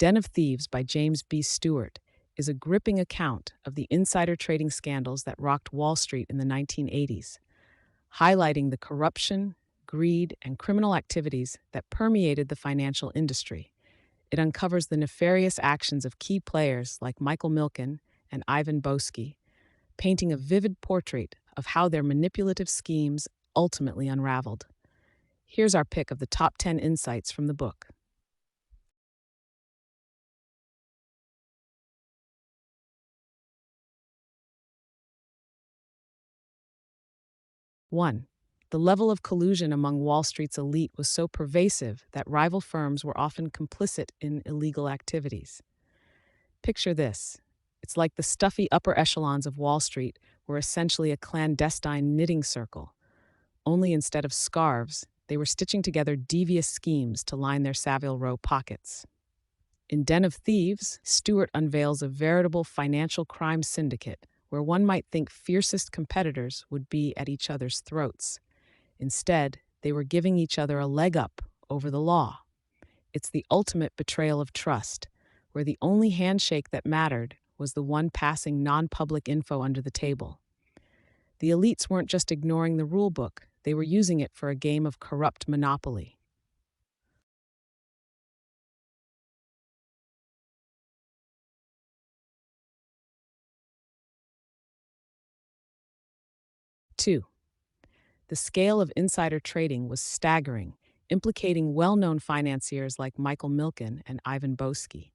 Den of Thieves by James B. Stewart is a gripping account of the insider trading scandals that rocked Wall Street in the 1980s, highlighting the corruption, greed, and criminal activities that permeated the financial industry. It uncovers the nefarious actions of key players like Michael Milken and Ivan Boesky, painting a vivid portrait of how their manipulative schemes ultimately unraveled. Here's our pick of the top 10 insights from the book. 1. The level of collusion among Wall Street's elite was so pervasive that rival firms were often complicit in illegal activities. Picture this. It's like the stuffy upper echelons of Wall Street were essentially a clandestine knitting circle. Only instead of scarves, they were stitching together devious schemes to line their Savile Row pockets. In Den of Thieves, Stewart unveils a veritable financial crime syndicate where one might think fiercest competitors would be at each other's throats. Instead, they were giving each other a leg up over the law. It's the ultimate betrayal of trust, where the only handshake that mattered was the one passing non-public info under the table. The elites weren't just ignoring the rule book, they were using it for a game of corrupt monopoly. 2. The scale of insider trading was staggering, implicating well-known financiers like Michael Milken and Ivan Boesky.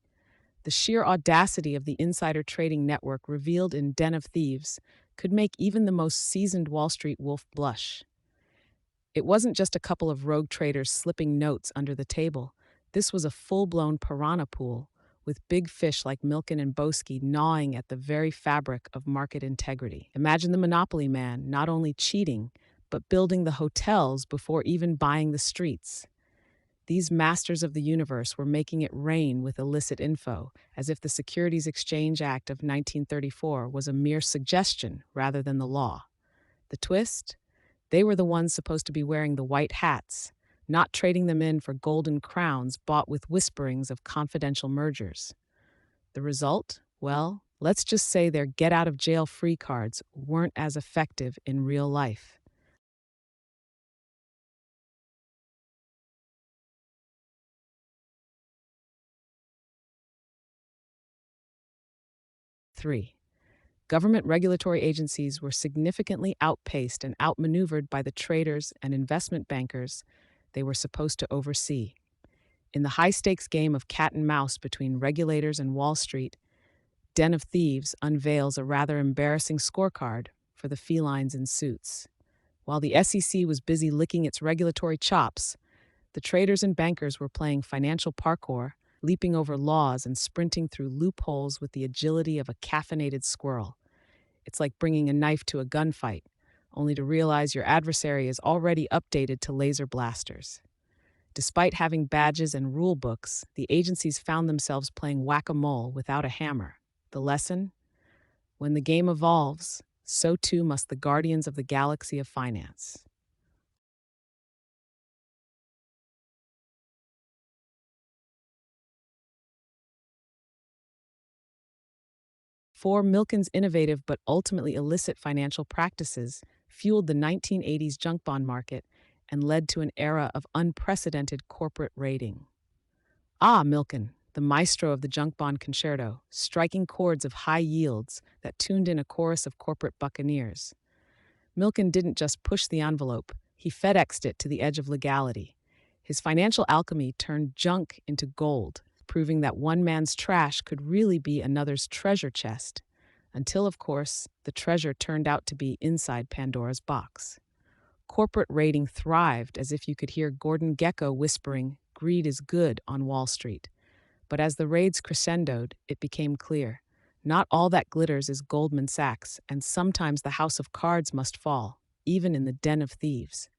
The sheer audacity of the insider trading network revealed in Den of Thieves could make even the most seasoned Wall Street wolf blush. It wasn't just a couple of rogue traders slipping notes under the table. This was a full-blown piranha pool, with big fish like Milken and Boesky gnawing at the very fabric of market integrity. Imagine the monopoly man not only cheating, but building the hotels before even buying the streets. These masters of the universe were making it rain with illicit info, as if the Securities Exchange Act of 1934 was a mere suggestion rather than the law. The twist? They were the ones supposed to be wearing the white hats, not trading them in for golden crowns bought with whisperings of confidential mergers. The result? Well, let's just say their get-out-of-jail-free cards weren't as effective in real life. 3. Government regulatory agencies were significantly outpaced and outmaneuvered by the traders and investment bankers they were supposed to oversee. In the high-stakes game of cat and mouse between regulators and Wall Street, Den of Thieves unveils a rather embarrassing scorecard for the felines in suits. While the SEC was busy licking its regulatory chops, the traders and bankers were playing financial parkour, leaping over laws and sprinting through loopholes with the agility of a caffeinated squirrel. It's like bringing a knife to a gunfight, only to realize your adversary is already updated to laser blasters. Despite having badges and rule books, the agencies found themselves playing whack-a-mole without a hammer. The lesson? When the game evolves, so too must the guardians of the galaxy of finance. 4. Milken's innovative but ultimately illicit financial practices fueled the 1980s junk bond market and led to an era of unprecedented corporate raiding. Milken, the maestro of the junk bond concerto, striking chords of high yields that tuned in a chorus of corporate buccaneers. Milken didn't just push the envelope, he FedExed it to the edge of legality. His financial alchemy turned junk into gold, proving that one man's trash could really be another's treasure chest, until, of course, the treasure turned out to be inside Pandora's box. Corporate raiding thrived as if you could hear Gordon Gekko whispering, "Greed is good" on Wall Street. But as the raids crescendoed, it became clear. Not all that glitters is Goldman Sachs, and sometimes the house of cards must fall, even in the Den of Thieves.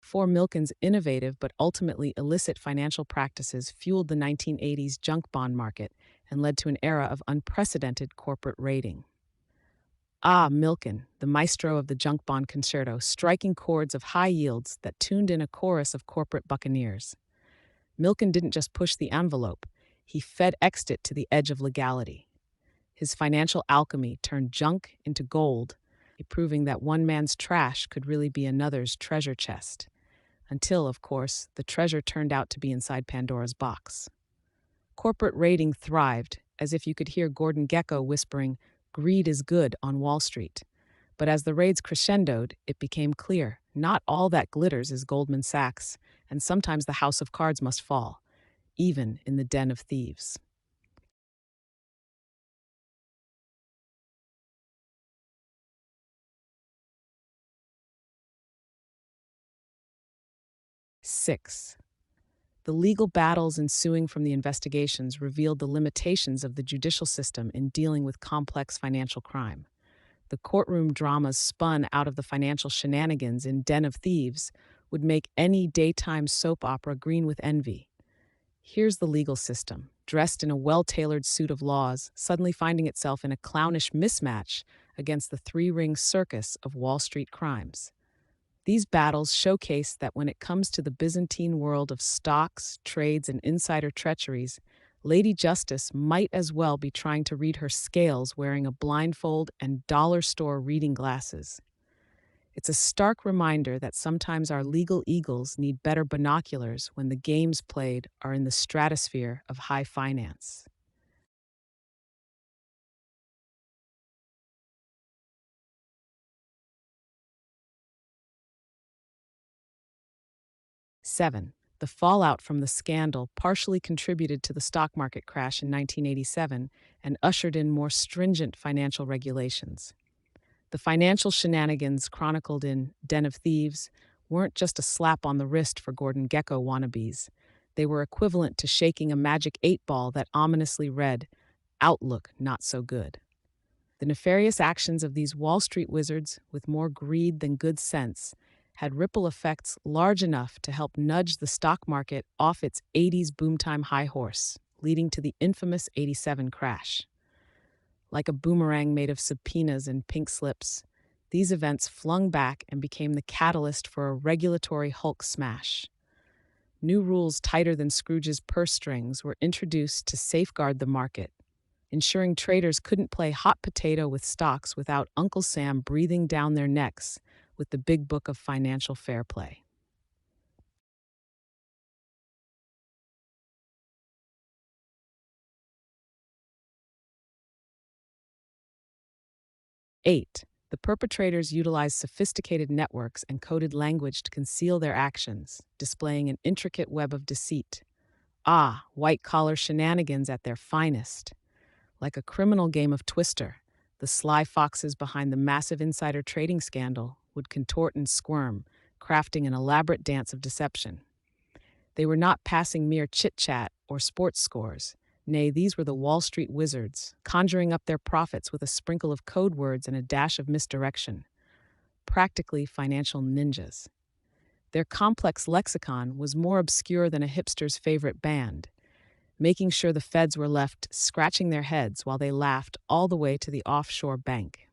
4. Milken's innovative but ultimately illicit financial practices fueled the 1980s junk bond market and led to an era of unprecedented corporate raiding. Ah, Milken, the maestro of the junk bond concerto, striking chords of high yields that tuned in a chorus of corporate buccaneers. Milken didn't just push the envelope, he FedExed it to the edge of legality. His financial alchemy turned junk into gold, proving that one man's trash could really be another's treasure chest. Until, of course, the treasure turned out to be inside Pandora's box. Corporate raiding thrived, as if you could hear Gordon Gekko whispering, "Greed is good" on Wall Street. But as the raids crescendoed, it became clear not all that glitters is Goldman Sachs, and sometimes the house of cards must fall, even in the Den of Thieves. 6. The legal battles ensuing from the investigations revealed the limitations of the judicial system in dealing with complex financial crime. The courtroom dramas spun out of the financial shenanigans in Den of Thieves would make any daytime soap opera green with envy. Here's the legal system, dressed in a well-tailored suit of laws, suddenly finding itself in a clownish mismatch against the three-ring circus of Wall Street crimes. These battles showcase that when it comes to the Byzantine world of stocks, trades, and insider treacheries, Lady Justice might as well be trying to read her scales wearing a blindfold and dollar store reading glasses. It's a stark reminder that sometimes our legal eagles need better binoculars when the games played are in the stratosphere of high finance. 7. The fallout from the scandal partially contributed to the stock market crash in 1987 and ushered in more stringent financial regulations. The financial shenanigans chronicled in Den of Thieves weren't just a slap on the wrist for Gordon Gekko wannabes. They were equivalent to shaking a magic 8 ball that ominously read, "Outlook not so good." The nefarious actions of these Wall Street wizards, with more greed than good sense, had ripple effects large enough to help nudge the stock market off its 80s boomtime high horse, leading to the infamous 87 crash. Like a boomerang made of subpoenas and pink slips, these events flung back and became the catalyst for a regulatory Hulk smash. New rules tighter than Scrooge's purse strings were introduced to safeguard the market, ensuring traders couldn't play hot potato with stocks without Uncle Sam breathing down their necks with the big book of financial fair play. 8. The perpetrators utilized sophisticated networks and coded language to conceal their actions, displaying an intricate web of deceit. Ah, white-collar shenanigans at their finest. Like a criminal game of Twister, the sly foxes behind the massive insider trading scandal would contort and squirm, crafting an elaborate dance of deception. They were not passing mere chit-chat or sports scores. Nay, these were the Wall Street wizards, conjuring up their profits with a sprinkle of code words and a dash of misdirection. Practically financial ninjas. Their complex lexicon was more obscure than a hipster's favorite band, making sure the feds were left scratching their heads while they laughed all the way to the offshore bank.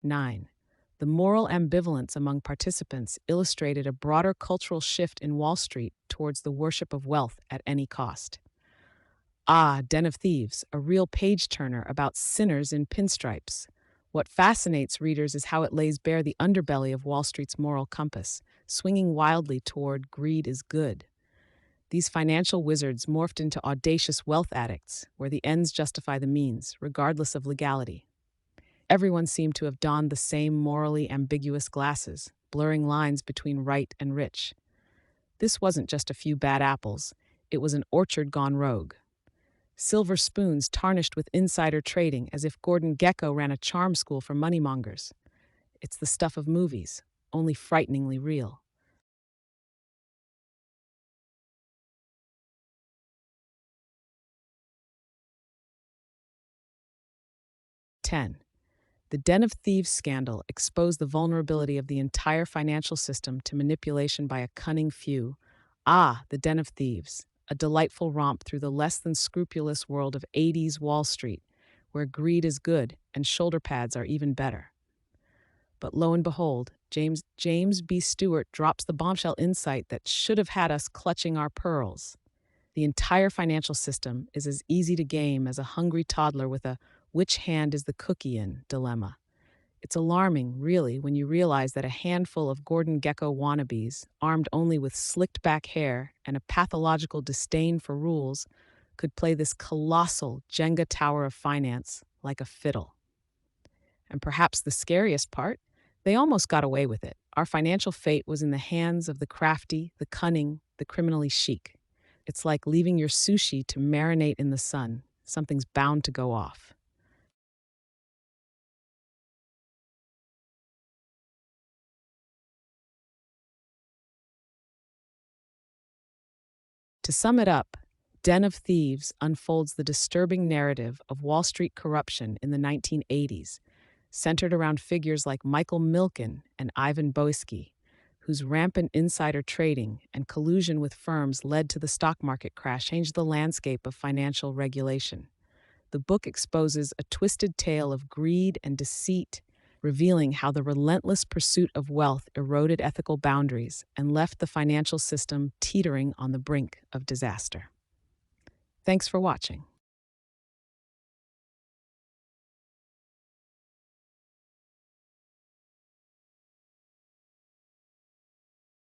9. The moral ambivalence among participants illustrated a broader cultural shift in Wall Street towards the worship of wealth at any cost. Ah, Den of Thieves, a real page turner about sinners in pinstripes. What fascinates readers is how it lays bare the underbelly of Wall Street's moral compass, swinging wildly toward greed is good. These financial wizards morphed into audacious wealth addicts, where the ends justify the means, regardless of legality. Everyone seemed to have donned the same morally ambiguous glasses, blurring lines between right and rich. This wasn't just a few bad apples, it was an orchard gone rogue. Silver spoons tarnished with insider trading as if Gordon Gekko ran a charm school for moneymongers. It's the stuff of movies, only frighteningly real. 10. The Den of Thieves scandal exposed the vulnerability of the entire financial system to manipulation by a cunning few. Ah, the Den of Thieves, a delightful romp through the less than scrupulous world of 80s Wall Street, where greed is good and shoulder pads are even better. But lo and behold, James B. Stewart drops the bombshell insight that should have had us clutching our pearls. The entire financial system is as easy to game as a hungry toddler with a which hand is the cookie in dilemma. It's alarming, really, when you realize that a handful of Gordon Gekko wannabes, armed only with slicked back hair and a pathological disdain for rules, could play this colossal Jenga tower of finance like a fiddle. And perhaps the scariest part, they almost got away with it. Our financial fate was in the hands of the crafty, the cunning, the criminally chic. It's like leaving your sushi to marinate in the sun. Something's bound to go off. To sum it up, Den of Thieves unfolds the disturbing narrative of Wall Street corruption in the 1980s, centered around figures like Michael Milken and Ivan Boesky, whose rampant insider trading and collusion with firms led to the stock market crash changed the landscape of financial regulation. The book exposes a twisted tale of greed and deceit, revealing how the relentless pursuit of wealth eroded ethical boundaries and left the financial system teetering on the brink of disaster. Thanks for watching.